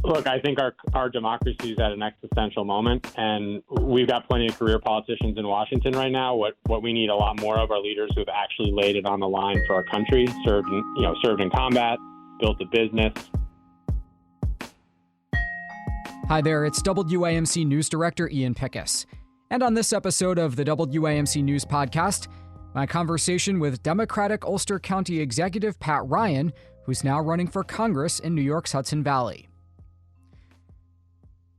Look, I think our democracy is at an existential moment, and we've got plenty of career politicians in Washington right now. What we need a lot more of are leaders who have actually laid it on the line for our country, served in combat, built a business. Hi there, it's WAMC News Director Ian Pickus. And on this episode of the WAMC News Podcast, my conversation with Democratic Ulster County Executive Pat Ryan, who's now running for Congress in New York's Hudson Valley.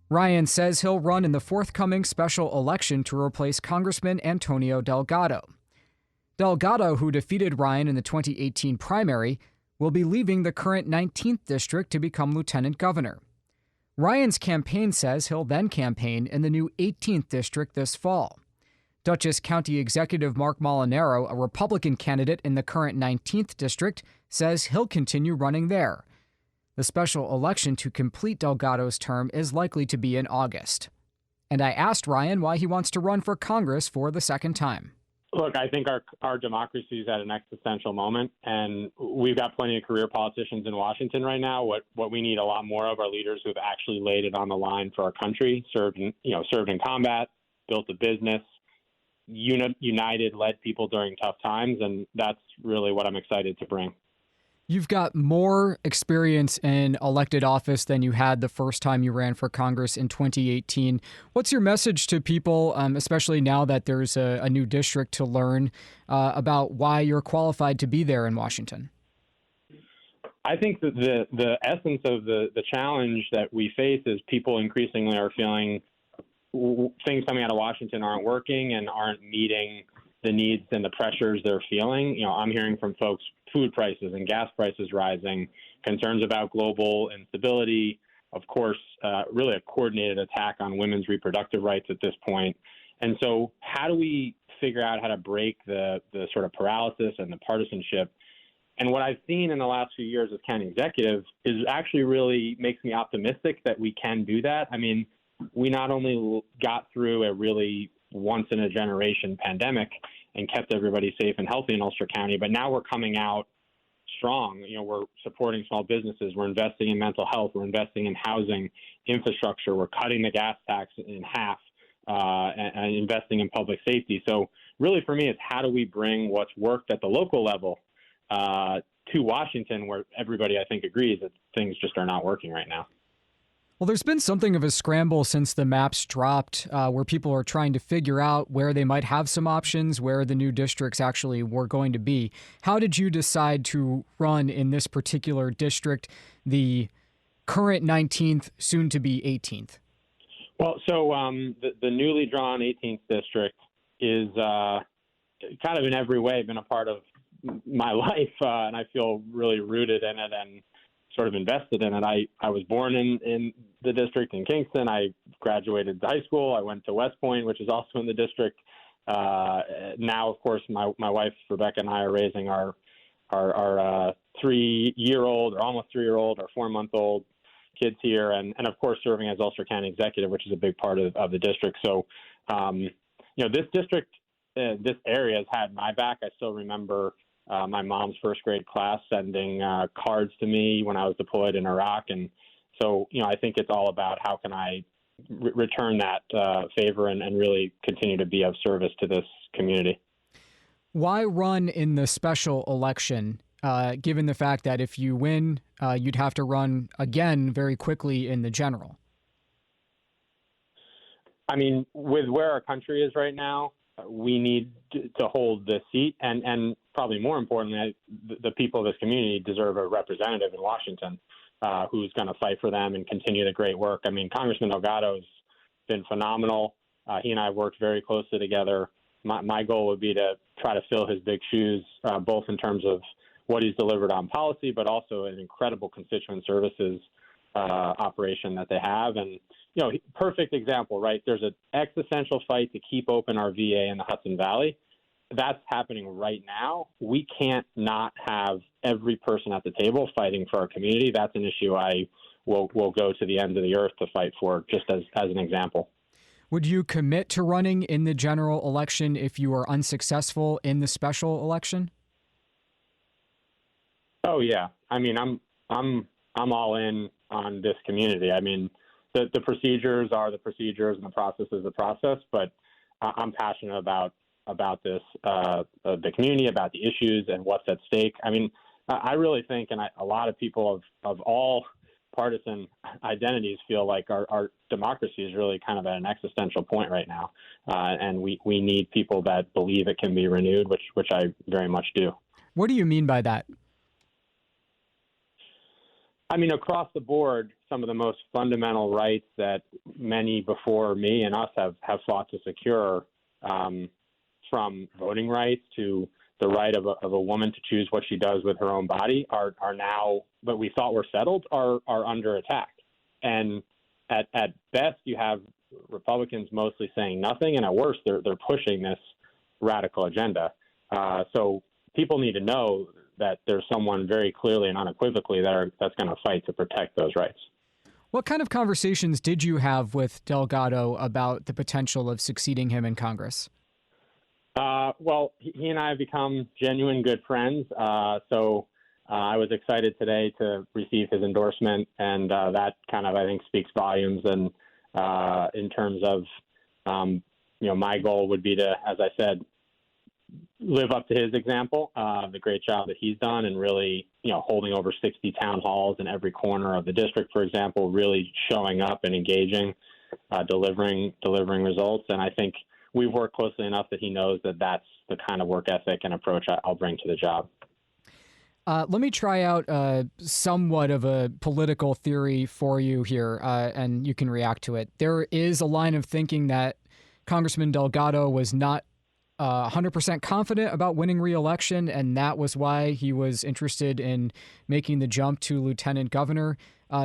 Ryan says he'll run in the forthcoming special election to replace Congressman Antonio Delgado. Delgado, who defeated Ryan in the 2018 primary, will be leaving the current 19th district to become lieutenant governor. Ryan's campaign says he'll then campaign in the new 18th district this fall. Dutchess County Executive Marc Molinaro, a Republican candidate in the current 19th district, says he'll continue running there. The special election to complete Delgado's term is likely to be in August. And I asked Ryan why he wants to run for Congress for the second time. Look, I think our democracy is at an existential moment, and we've got plenty of career politicians in Washington right now. What we need a lot more of are leaders who have actually laid it on the line for our country, served in combat, built a business, united, led people during tough times, and that's really what I'm excited to bring. You've got more experience in elected office than you had the first time you ran for Congress in 2018. What's your message to people, especially now that there's a new district to learn about why you're qualified to be there in Washington? I think that the essence of the challenge that we face is people increasingly are feeling things coming out of Washington aren't working and aren't meeting the needs and the pressures they're feeling. I'm hearing from folks food prices and gas prices rising, concerns about global instability, of course, really a coordinated attack on women's reproductive rights at this point. And so how do we figure out how to break the sort of paralysis and the partisanship? And what I've seen in the last few years as county executive is actually really makes me optimistic that we can do that. I mean, we not only got through a really once-in-a-generation pandemic and kept everybody safe and healthy in Ulster County, but now we're coming out strong. We're supporting small businesses. We're investing in mental health. We're investing in housing, infrastructure. We're cutting the gas tax in half and investing in public safety. So really for me, it's how do we bring what's worked at the local level to Washington, where everybody, I think, agrees that things just are not working right now. Well, there's been something of a scramble since the maps dropped, where people are trying to figure out where they might have some options, where the new districts actually were going to be. How did you decide to run in this particular district, the current 19th, soon to be 18th? Well, so the newly drawn 18th district is kind of in every way been a part of my life, and I feel really rooted in it and sort of invested in it. I was born in the district in Kingston. I graduated high school. I went to West Point, which is also in the district. Now, of course, my wife, Rebecca, and I are raising our 3-year-old or almost 3-year-old or 4-month-old kids here. And of course, serving as Ulster County Executive, which is a big part of the district. So, this district, this area has had my back. I still remember my mom's first grade class sending cards to me when I was deployed in Iraq. And so, I think it's all about how can I return that favor and really continue to be of service to this community. Why run in the special election, given the fact that if you win, you'd have to run again very quickly in the general? I mean, with where our country is right now, we need to hold the seat, and probably more importantly, the people of this community deserve a representative in Washington who's going to fight for them and continue the great work. I mean, Congressman Delgado's been phenomenal. He and I have worked very closely together. My goal would be to try to fill his big shoes, both in terms of what he's delivered on policy, but also an incredible constituent services operation that they have. And perfect example, right? There's an existential fight to keep open our VA in the Hudson Valley. That's happening right now. We can't not have every person at the table fighting for our community. That's an issue I will go to the end of the earth to fight for, just as an example. Would you commit to running in the general election if you are unsuccessful in the special election? Oh yeah. I mean, I'm all in on this community. I mean, the procedures are the procedures and the process is the process, but I'm passionate about this, the community, about the issues and what's at stake. I mean, I really think, and a lot of people of all partisan identities feel like our democracy is really kind of at an existential point right now. And we need people that believe it can be renewed, which I very much do. What do you mean by that? I mean, across the board, some of the most fundamental rights that many before me and us have fought to secure, from voting rights to the right of a woman to choose what she does with her own body, are now, what we thought were settled, are under attack. And at best, you have Republicans mostly saying nothing, and at worst, they're pushing this radical agenda. So people need to know that there's someone very clearly and unequivocally that's going to fight to protect those rights. What kind of conversations did you have with Delgado about the potential of succeeding him in Congress? Well, he and I have become genuine good friends. So I was excited today to receive his endorsement, and that kind of, I think, speaks volumes. And in terms of, my goal would be to, as I said, live up to his example, the great job that he's done, and really, holding over 60 town halls in every corner of the district, for example, really showing up and engaging, delivering results. And I think we've worked closely enough that he knows that that's the kind of work ethic and approach I'll bring to the job. Let me try out somewhat of a political theory for you here, and you can react to it. There is a line of thinking that Congressman Delgado was not 100% confident about winning re-election, and that was why he was interested in making the jump to lieutenant governor.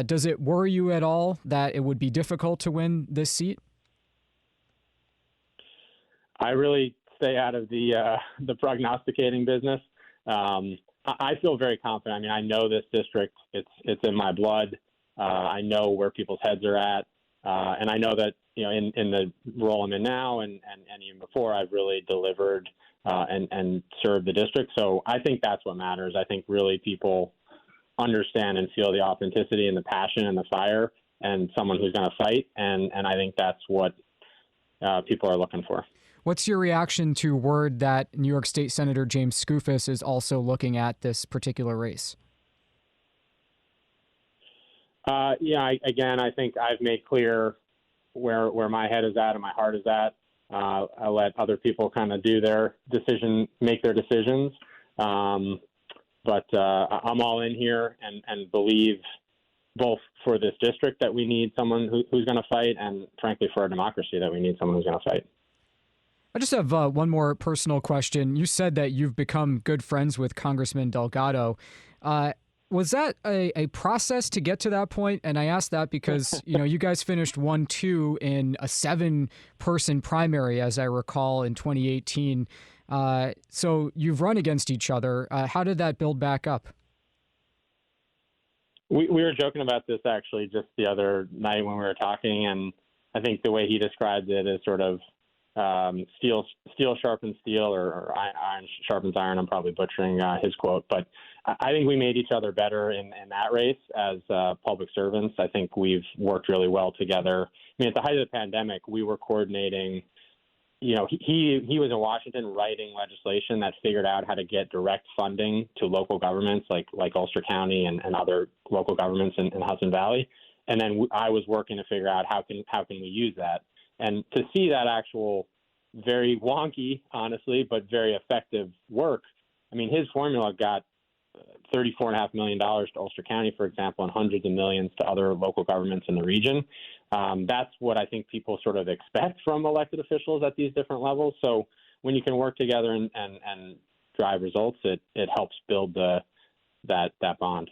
Does it worry you at all that it would be difficult to win this seat? I really stay out of the prognosticating business. I feel very confident. I mean, I know this district. It's in my blood. I know where people's heads are at. And I know that, in the role I'm in now and even before, I've really delivered and served the district. So I think that's what matters. I think really people understand and feel the authenticity and the passion and the fire and someone who's going to fight. And I think that's what people are looking for. What's your reaction to word that New York State Senator James Skoufis is also looking at this particular race? Again, I think I've made clear where my head is at and my heart is at. I let other people kind of do their decision, make their decisions. But I'm all in here and believe both for this district that we need someone who's going to fight, and frankly for our democracy that we need someone who's going to fight. I just have one more personal question. You said that you've become good friends with Congressman Delgado. Was that a process to get to that point? And I ask that because, you guys finished 1-2 in a 7-person primary, as I recall, in 2018. So you've run against each other. How did that build back up? We were joking about this actually just the other night when we were talking, and I think the way he described it is sort of steel sharpens steel, or iron sharpens iron. I'm probably butchering his quote, but I think we made each other better in that race as public servants. I think we've worked really well together. I mean, at the height of the pandemic, we were coordinating. He was in Washington writing legislation that figured out how to get direct funding to local governments like Ulster County and other local governments in Hudson Valley. And then I was working to figure out how can we use that. And to see that actual very wonky, honestly, but very effective work, I mean, his formula got $34.5 million to Ulster County, for example, and hundreds of millions to other local governments in the region. That's what I think people sort of expect from elected officials at these different levels. So when you can work together and drive results, it helps build that bond.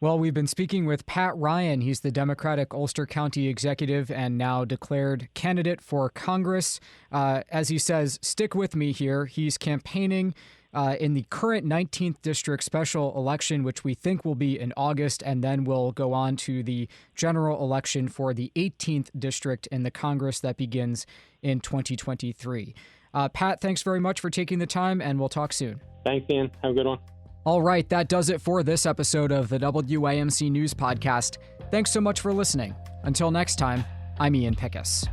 Well, we've been speaking with Pat Ryan. He's the Democratic Ulster County executive and now declared candidate for Congress. As he says, stick with me here. He's campaigning in the current 19th District special election, which we think will be in August, and then we'll go on to the general election for the 18th District in the Congress that begins in 2023. Pat, thanks very much for taking the time, and we'll talk soon. Thanks, Ian. Have a good one. All right, that does it for this episode of the WAMC News Podcast. Thanks so much for listening. Until next time, I'm Ian Pickus.